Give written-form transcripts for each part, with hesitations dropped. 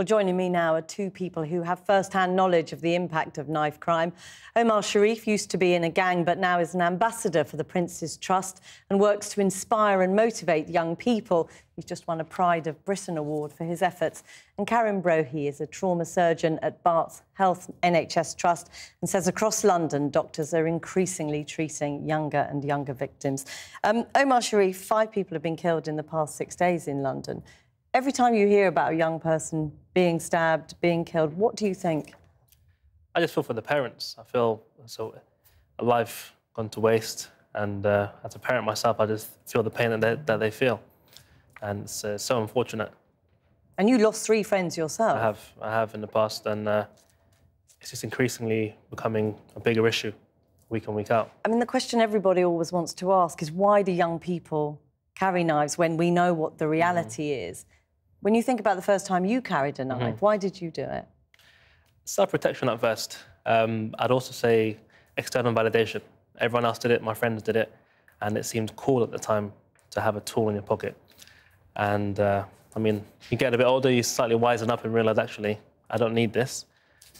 Well, joining me now are two people who have first-hand knowledge of the impact of knife crime. Omar Sharif used to be in a gang, but now is an ambassador for the Prince's Trust and works to inspire and motivate young people. He's just won a Pride of Britain award for his efforts. And Karim Brohi is a trauma surgeon at Barts Health NHS Trust and says across London, doctors are increasingly treating younger and younger victims. Omar Sharif, 5 people have been killed in the past 6 days in London. Every time you hear about a young person being stabbed, being killed, what do you think? I just feel for the parents. I feel so a life gone to waste, and as a parent myself, I just feel the pain that they feel, and it's so unfortunate. And you lost 3 friends yourself. I have in the past, and it's just increasingly becoming a bigger issue, week in, week out. I mean, the question everybody always wants to ask is why do young people carry knives when we know what the reality is? When you think about the first time you carried a knife, why did you do it? Self-protection at first. I'd also say external validation. Everyone else did it, my friends did it, and it seemed cool at the time to have a tool in your pocket. And, I mean, you get a bit older, you slightly wisen up and realise, actually, I don't need this.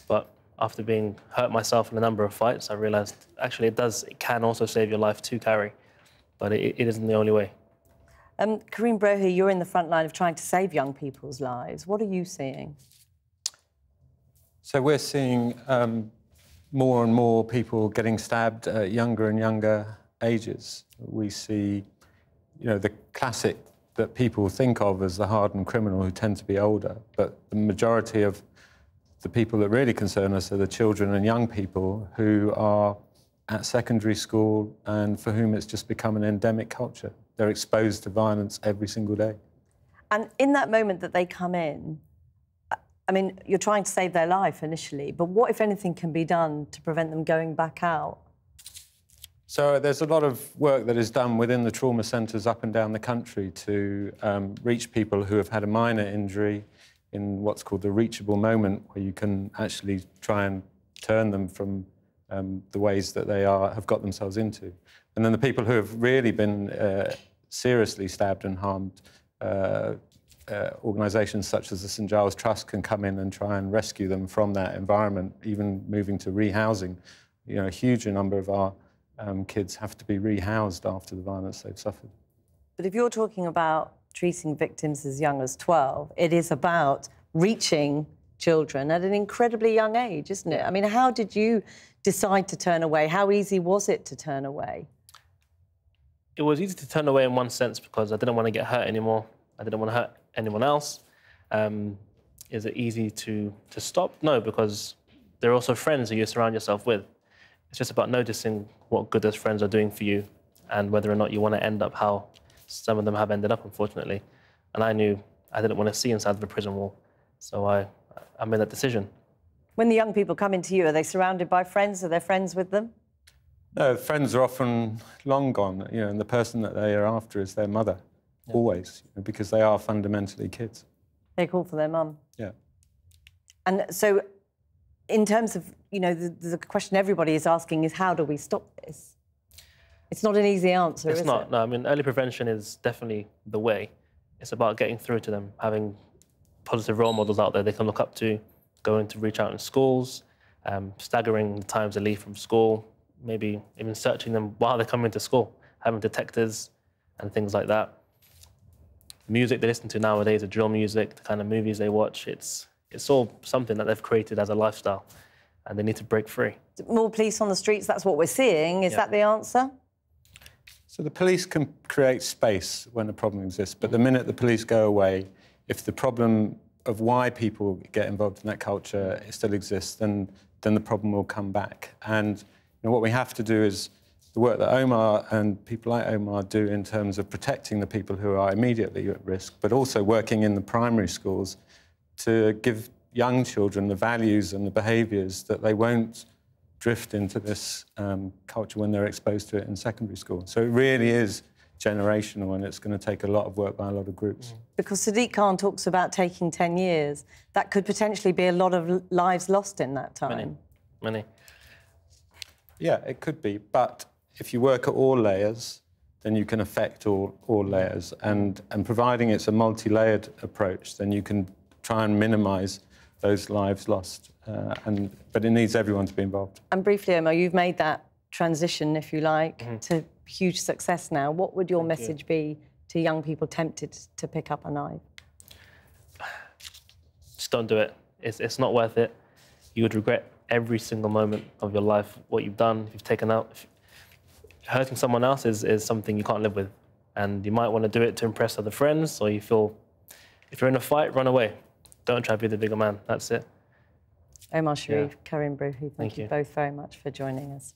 But after being hurt myself in a number of fights, I realised, actually, it can also save your life to carry, but it isn't the only way. Karim Brohi, you're in the front line of trying to save young people's lives. What are you seeing? So we're seeing more and more people getting stabbed at younger and younger ages. We see, you know, the classic that people think of as the hardened criminal who tend to be older, but the majority of the people that really concern us are the children and young people who are at secondary school and for whom it's just become an endemic culture. They're exposed to violence every single day. And in that moment that they come in, I mean, you're trying to save their life initially, but what, if anything, can be done to prevent them going back out? So there's a lot of work that is done within the trauma centres up and down the country to reach people who have had a minor injury in what's called the reachable moment, where you can actually try and turn them from the ways that they have got themselves into. And then the people who have really been seriously stabbed and harmed, organisations such as the St Giles Trust can come in and try and rescue them from that environment, even moving to rehousing. You know, a huge number of our kids have to be rehoused after the violence they've suffered. But if you're talking about treating victims as young as 12, it is about reaching children at an incredibly young age, isn't it? I mean, how did you decide to turn away? How easy was it to turn away? It was easy to turn away in one sense because I didn't want to get hurt anymore. I didn't want to hurt anyone else. Is it easy to stop? No, because there are also friends who you surround yourself with. It's just about noticing what good those friends are doing for you and whether or not you want to end up how some of them have ended up, unfortunately. And I knew I didn't want to see inside of a prison wall, so I made that decision. When the young people come into you, are they surrounded by friends? Are there friends with them? No, friends are often long gone, you know, and the person that they are after is their mother, always, you know, because they are fundamentally kids. They call for their mum? Yeah. And so, in terms of, you know, the question everybody is asking is, how do we stop this? It's not an easy answer, is it? It's not, no. I mean, early prevention is definitely the way. It's about getting through to them, having positive role models out there they can look up to, going to reach out in schools, staggering the times they leave from school, maybe even searching them while they come into school, having detectors and things like that. Music they listen to nowadays, the drill music, the kind of movies they watch, it's all something that they've created as a lifestyle, and they need to break free. More police on the streets, that's what we're seeing. Is that the answer? So the police can create space when a problem exists, but the minute the police go away, if the problem of why people get involved in that culture still exists, then the problem will come back. And you know, what we have to do is the work that Omar and people like Omar do in terms of protecting the people who are immediately at risk, but also working in the primary schools to give young children the values and the behaviours that they won't drift into this culture when they're exposed to it in secondary school. So it really is generational, and it's going to take a lot of work by a lot of groups. Because Sadiq Khan talks about taking 10 years. That could potentially be a lot of lives lost in that time. Many. Yeah, it could be, but if you work at all layers, then you can affect all layers. And providing it's a multi-layered approach, then you can try and minimise those lives lost. But it needs everyone to be involved. And briefly, Omar, you've made that transition, if you like, to huge success now. What would your message be to young people tempted to pick up a knife? Just don't do it. It's not worth it. You would regret every single moment of your life, what you've done, if you've taken out. Hurting someone else is something you can't live with. And you might want to do it to impress other friends, or you feel, if you're in a fight, run away. Don't try to be the bigger man. That's it. Omar Sharif, Karim Brohi, thank you both very much for joining us.